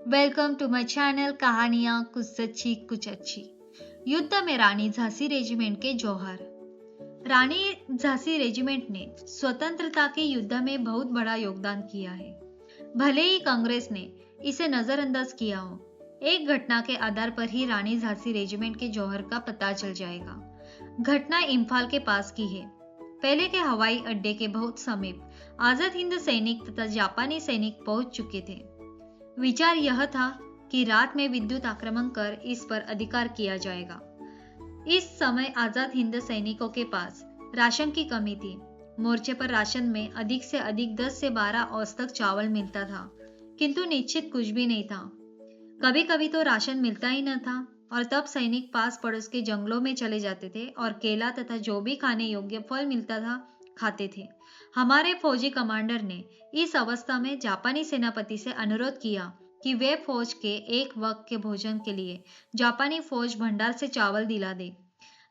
Welcome to my channel कहानियाँ कुछ सच्ची कुछ अच्छी। युद्ध में रानी झांसी रेजिमेंट के जौहर। रानी झांसी रेजिमेंट ने स्वतंत्रता के युद्ध में बहुत बड़ा योगदान किया है। भले ही कांग्रेस ने इसे नजरअंदाज किया हो, एक घटना के आधार पर ही रानी झांसी रेजिमेंट के जौहर का पता चल जाएगा। घटना इम्फाल के पास की है। पहले के हवाई अड्डे के बहुत समीप आजाद हिंद सैनिक तथा जापानी सैनिक पहुंच चुके थे। विचार यह था कि रात में विद्युत आक्रमण कर इस पर अधिकार किया जाएगा। इस समय आजाद हिंद सैनिकों के पास राशन की कमी थी। मोर्चे पर राशन में अधिक से अधिक 10 से 12 औस तक चावल मिलता था, किंतु निश्चित कुछ भी नहीं था। कभी कभी तो राशन मिलता ही न था और तब सैनिक पास पड़ोस के जंगलों में चले जाते थे और केला तथा जो भी खाने योग्य फल मिलता था खाते थे। हमारे फौजी कमांडर ने इस अवस्था में जापानी सेनापति से अनुरोध किया कि वे फौज के एक वक्त के भोजन के लिए जापानी फौज भंडार से चावल दिला दे।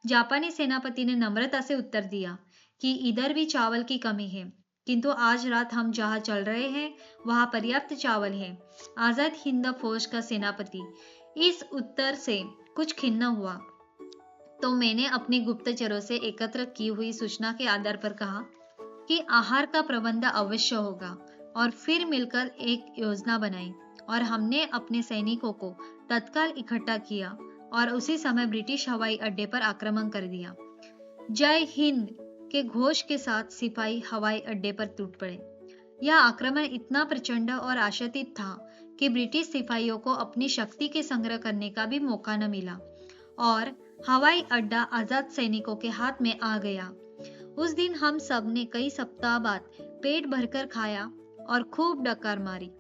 जापानी सेनापति ने नम्रता से उत्तर दिया कि इधर भी चावल की कमी है, किंतु आज रात हम जहाँ चल रहे हैं वहाँ पर्याप्त चावल है। आजाद हिंद फौज का सेनापति इस उत्तर से कुछ खिन्न हुआ, तो मैंने अपनी गुप्तचरों से एकत्र की हुई सूचना के आधार पर कहा कि आहार का प्रबंध अवश्य होगा और फिर मिलकर एक योजना बनाई और हमने अपने सैनिकों को तत्काल इकट्ठा किया और उसी समय ब्रिटिश हवाई अड्डे पर आक्रमण कर दिया। जय हिंद के घोष के साथ सिपाही हवाई अड्डे पर टूट पड़े। यह आक्रमण इतना प्रचंड और आशातीत था कि ब्रिटिश सिपाहियों को अपनी शक्ति के संग्रह करने का भी मौका न मिला और हवाई अड्डा आजाद सैनिकों के हाथ में आ गया। उस दिन हम सब ने कई सप्ताह बाद पेट भरकर खाया और खूब डकार मारी।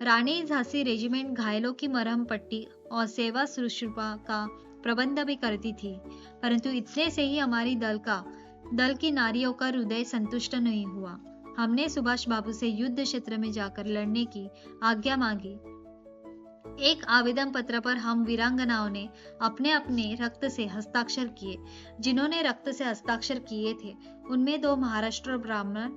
रानी झांसी रेजिमेंट घायलों की मरहम पट्टी और सेवा शुश्रूषा का प्रबंध भी करती थी, परंतु इतने से ही हमारी दल की नारियों का हृदय संतुष्ट नहीं हुआ। हमने सुभाष बाबू से युद्ध क्षेत्र में जाकर लड़ने की आज्ञा मांगी। एक आवेदन पत्र पर हम वीरांगनाओं ने अपने अपने रक्त से हस्ताक्षर किए। जिन्होंने रक्त से हस्ताक्षर किए थे उनमें 2 महाराष्ट्र ब्राह्मण,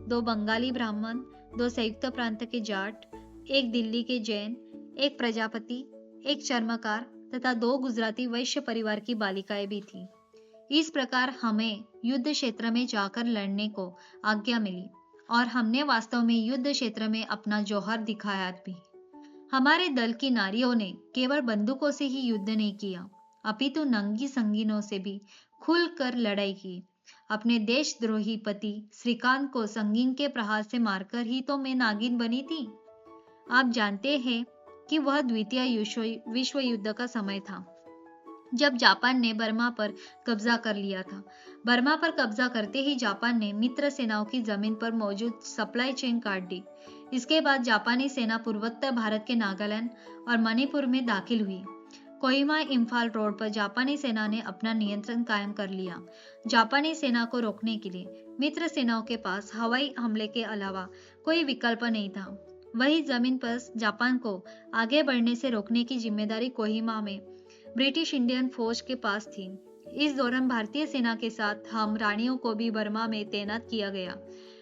2 बंगाली ब्राह्मण, 2 संयुक्त प्रांत के जाट, एक दिल्ली के जैन, एक प्रजापति, एक चर्मकार तथा 2 गुजराती वैश्य परिवार की बालिकाएं भी थी। इस प्रकार हमें युद्ध क्षेत्र में जाकर लड़ने को आज्ञा मिली और हमने वास्तव में युद्ध क्षेत्र में अपना जौहर दिखाया भी। हमारे दल की नारियों ने केवल बंदूकों से ही युद्ध नहीं किया, अपितु नंगी संगीनों से भी खुलकर लड़ाई की। अपने देशद्रोही पति श्रीकांत को संगीन के प्रहार से मारकर ही तो मैं नागिन बनी थी। आप जानते हैं कि वह द्वितीय विश्व युद्ध का समय था, जब जापान ने बर्मा पर कब्जा कर लिया था। बर्मा पर कब्जा करते ही जापान ने मित्र सेनाओं की जमीन पर मौजूद सप्लाई चेन काट दी। इसके बाद जापानी सेना पूर्वोत्तर भारत के नागालैंड और मणिपुर में दाखिल हुई। कोहिमा इम्फाल रोड पर जापानी सेना ने अपना नियंत्रण कायम कर लिया। जापानी सेना को रोकने के लिए मित्र सेनाओं के पास हवाई हमले के अलावा कोई विकल्प नहीं था। वही जमीन पर जापान को आगे बढ़ने से रोकने की जिम्मेदारी कोहिमा में ब्रिटिश इंडियन फौज के पास थी। इस दौरान भारतीय सेना के साथ हम रानियों को भी बर्मा में तैनात किया गया।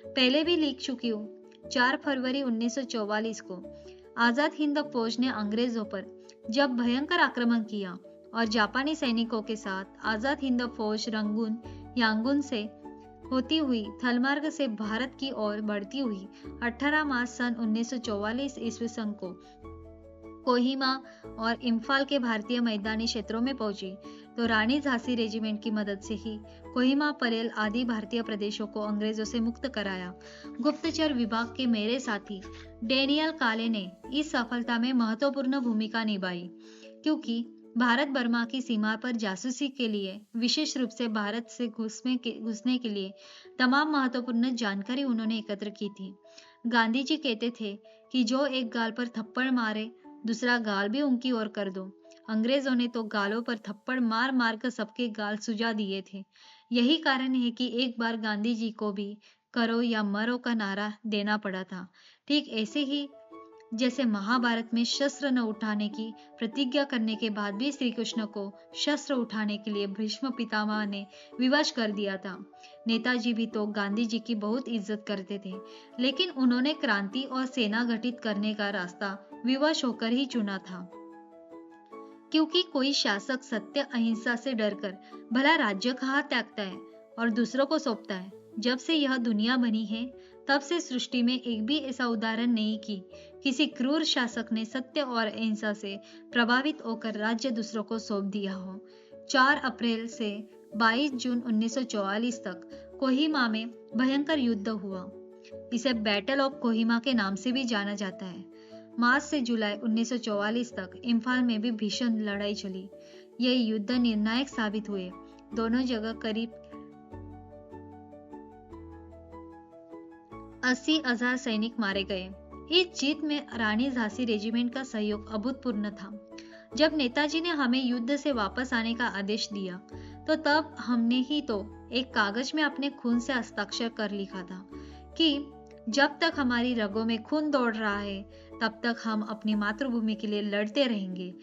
पहले भी लिख चुकी हूँ। 4 फरवरी 1944 को आजाद हिंद फौज ने अंग्रेजों पर जब भयंकर आक्रमण किया और जापानी सैनिकों के साथ आजाद हिंद फौज रंगून यांगून से होती हुई थलमार्ग से भारत की ओर बढ़ती हुई 18 मार्च सन 1944 ईस्वी सन को कोहिमा और इम्फाल के भारतीय मैदानी क्षेत्रों में पहुंची, तो रानी झांसी रेजिमेंट की मदद से ही कोहिमा, परेल आदि भारतीय प्रदेशों को अंग्रेजों से मुक्त कराया। गुप्तचर विभाग के मेरे साथी डेनियल काले ने इस सफलता में महत्वपूर्ण भूमिका निभाई, क्योंकि भारत बर्मा की सीमा पर जासूसी के लिए, विशेष रूप से भारत से घुसने के लिए तमाम महत्वपूर्ण जानकारी उन्होंने एकत्र की थी। गांधी जी कहते थे कि जो एक गाल पर थप्पड़ मारे दूसरा गाल भी उनकी ओर कर दो। अंग्रेजों ने तो गालों पर थप्पड़ मार मार कर सबके गाल सुजा दिए थे। यही कारण है कि एक बार गांधी जी को भी करो या मरो का नारा देना पड़ा था। ठीक ऐसे ही जैसे महाभारत में शस्त्र न उठाने की प्रतिज्ञा करने के बाद भी श्री कृष्ण को शस्त्र उठाने के लिए भीष्म पितामह ने विवश कर दिया था। नेताजी भी तो गांधी जी की बहुत इज्जत करते थे, लेकिन उन्होंने क्रांति और सेना गठित करने का रास्ता विवश होकर ही चुना था, क्योंकि कोई शासक सत्य अहिंसा से डरकर भला राज्य कहाँ त्यागता है और दूसरों को सौंपता है। जब से यह दुनिया बनी है तब से सृष्टि में एक भी ऐसा उदाहरण नहीं कि किसी क्रूर शासक ने सत्य और अहिंसा से प्रभावित होकर राज्य दूसरों को सौंप दिया हो। 4 अप्रैल से 22 जून 1944 तक कोहिमा में भयंकर युद्ध हुआ। इसे बैटल ऑफ कोहिमा के नाम से भी जाना जाता है। मार्च से जुलाई 1944 तक इम्फाल में भी भीषण लड़ाई चली। यह युद्ध निर्णायक साबित हुए। दोनों जगह करीब 80,000 सैनिक मारे गए। इस जीत में रानी झांसी रेजिमेंट का सहयोग अभूतपूर्व था। जब नेताजी ने हमें युद्ध से वापस आने का आदेश दिया तो तब हमने ही तो एक कागज में अपने खून से हस्ताक्षर कर लिखा था कि जब तक हमारी रगों में खून दौड़ रहा है तब तक हम अपनी मातृभूमि के लिए लड़ते रहेंगे।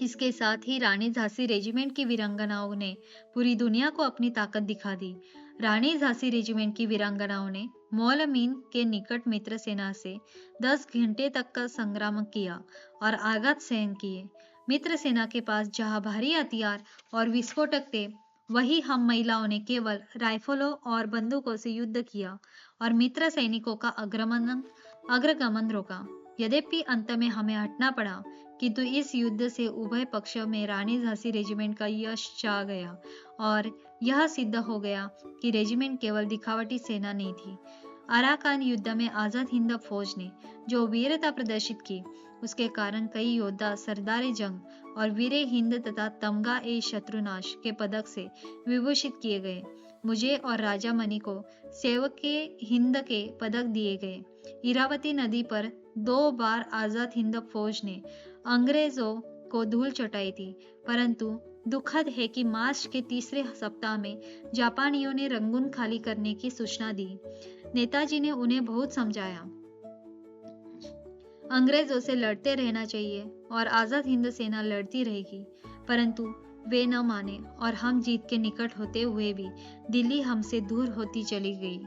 इसके साथ ही रानी झांसी रेजिमेंट की वीरांगनाओं ने पूरी दुनिया को अपनी ताकत दिखा दी। रानी झांसी रेजिमेंट की वीरांगनाओं ने मौलमीन के निकट मित्र सेना से 10 घंटे तक का संग्राम किया और आघात सहन किए। मित्र सेना के पास जहां भारी हथियार और विस्फोटक थे, वहीं हम महिलाओं ने केवल राइफलों और बंदूकों से युद्ध किया और मित्र सैनिकों का अग्रगमन रोका। यद्यपि अंत में हमें हटना पड़ा, किंतु इस युद्ध से उभय पक्ष में रानी झांसी रेजिमेंट का यश छा गया और यह सिद्ध हो गया कि रेजिमेंट केवल दिखावटी सेना नहीं थी। अराकान युद्ध में आजाद हिंद फौज ने जो वीरता प्रदर्शित की, उसके कारण कई योद्धा सरदार जंग और वीर हिंद तथा तमगा ए शत्रुनाश के पदक से विभूषित किए गए। मुझे और राजा मणि को सेवक के हिंद के पदक दिए गए। इरावती नदी पर 2 बार आजाद हिंद फौज ने अंग्रेजों को धूल चटाई थी, परंतु दुखद है कि मार्च के तीसरे सप्ताह में जापानियों ने रंगून खाली करने की सूचना दी। नेताजी ने उन्हें बहुत समझाया, अंग्रेजों से लड़ते रहना चाहिए और आजाद हिंद सेना लड़ती रहेगी, परंतु वे न माने और हम जीत के निकट होते हुए भी दिल्ली हमसे दूर होती चली गई।